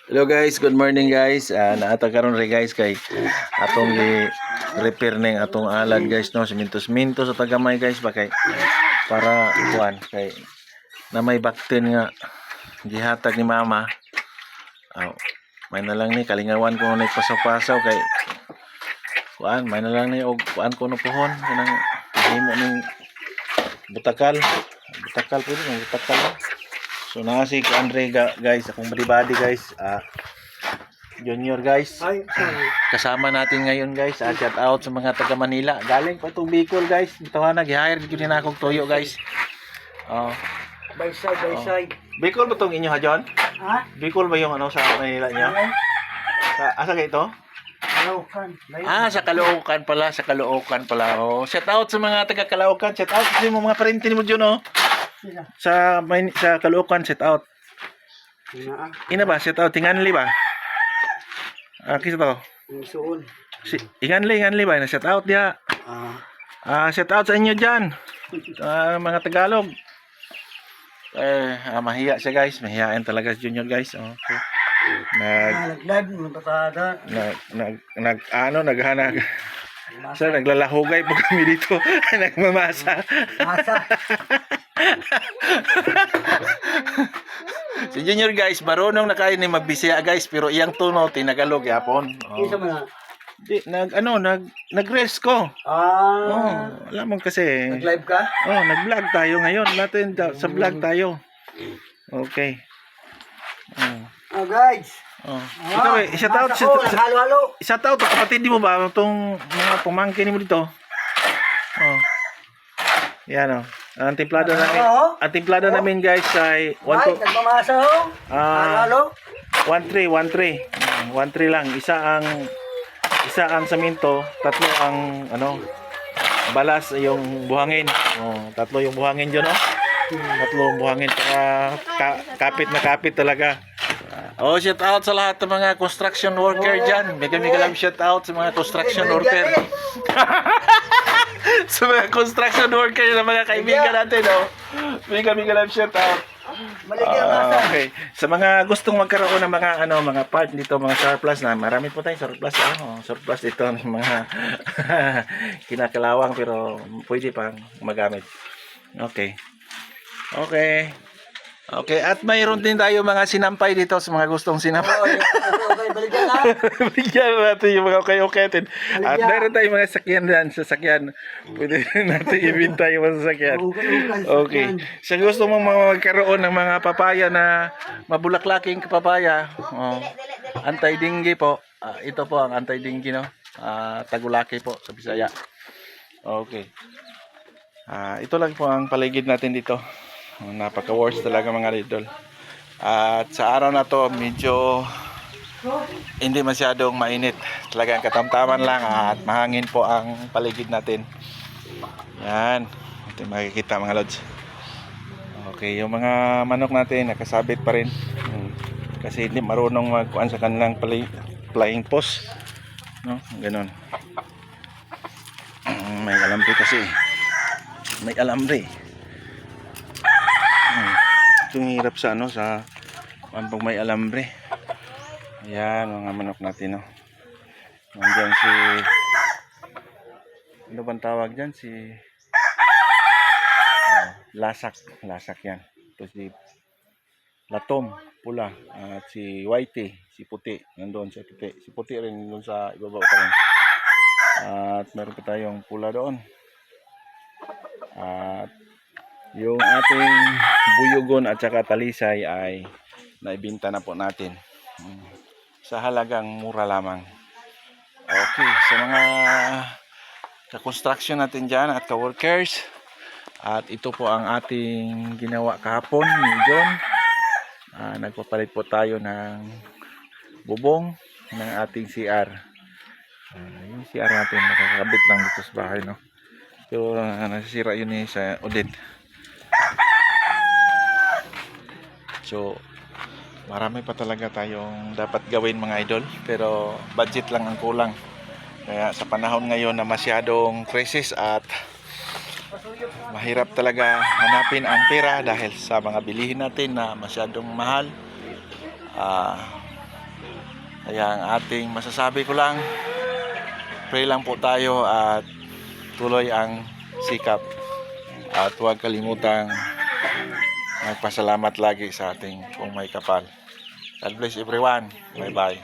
Hello guys, good morning guys. Naata karon rin guys kay atong repair ning atong alad guys no, simintos-minto sa tagamay guys ba kay para kuan kay na may bakten nga gihatag ni mama. May na lang ni kalingawan ko ni pasaw-pasaw kay kuan, may na lang ni og kuan ko no pohon kanang himo ning butakal. Butakal pud ng butakal. So na si Andre guys, akong body guys, Junior guys. Kasama natin ngayon guys. Shout out sa mga taga Manila. Galing pa itong Bicol guys. Bitaw na gi-hire gyud na akong toyo guys. By side. Bicol ba tong inyo ha John? Ha? Bicol ba yung ano sa Manila niya? Asa kay ito? Caloocan. Sa Caloocan pala. Shout out sa mga taga Caloocan. Shout out sa mga parente ni mo John Sa Caloocan, set out. Ina ba? Set out. Tinganli ba? Kisa to? Suon. Inganli ba? Set out dia. Set out sa inyo dyan. Mga Tagalog. Mahiya siya guys. Mahiyain talaga si Junior guys. Okay. Naghanag. Sir, naglalahugay po kami dito. Nagmamasa. Si Junior guys, marunong na kayo ni magbisaya guys, pero iyang tuno tinagalog yapon. Nag-rest ko. Alam mo kasi. Nag-live ka? Nag-vlog tayo ngayon. Natin sa vlog tayo. Okay. Guys. Ikaw shout out halo-halo. Shout out kapatid mo ba itong mga pumangkin mo dito? Yan ang templado namin. Ang templado namin guys ay 1 nagmamasa halo-halo. 1-3 lang. Isa ang saminto, tatlo ang balas yung buhangin. Tatlo yung buhangin dyan tatlo yung buhangin para kapit talaga. Shout out sa lahat ng mga construction worker dyan. Mega love shout out sa mga construction worker. Sa mga construction worker na mga kaibigan natin. Mega love shout out. Okay. Sa mga gustong magkaroon ng mga part dito, mga surplus na marami po tayong surplus. Surplus dito ng mga kinakalawang pero pwede pang magamit. Okay, at mayroon din tayo mga sinampay dito sa mga gustong sinampay. Baligyan natin yung mga okay-okay. At meron tayong mga sasakyan. Pwede natin ibinta yung mga sasakyan. Okay. Sa gusto mong magkaroon ng mga papaya na mabulaklaking papaya, anti-dengue po. Ito po ang anti-dengue, Tagulaki po sa Bisaya. Okay. Ito lang po ang paligid natin dito. Napaka-worst talaga mga idol. At sa araw na to medyo hindi masyadong mainit. Talagang katamtaman lang at mahangin po ang paligid natin. Yan. Ito makikita mga lods. Okay, yung mga manok natin nakasabit pa rin. Kasi hindi marunong magkuhan sa kanilang flying post. Ganon. May alambre kasi. May alambre. Itong hirap sa pag may alambre. Ayan mga manok natin Nandiyan si ano bang tawag dyan? Si Lasak yan. Ito si Latom pula at si Whitey, si Puti nandoon sa puti. Si Puti rin nandoon sa ibabaw pa rin. At meron pa tayong pula doon. At yung ating buyugon at saka talisay ay naibinta na po natin sa halagang mura lamang. Okay, sa mga ka-construction natin dyan at ka-workers, at ito po ang ating ginawa kahapon ni John. Nagpapalit po tayo ng bubong ng ating CR. Yung CR natin nakakabit lang dito sa bahay pero nasisira yun sa Odette. So, marami pa talaga tayong dapat gawin mga idol. Pero budget lang ang kulang. Kaya sa panahon ngayon na masyadong crisis at mahirap talaga hanapin ang pera dahil sa mga bilihin natin na masyadong mahal. Kaya ang ating masasabi ko lang, pray lang po tayo at tuloy ang sikap. At huwag kalimutang magpasalamat lagi sa ating kung may kapal. God bless everyone. Bye bye.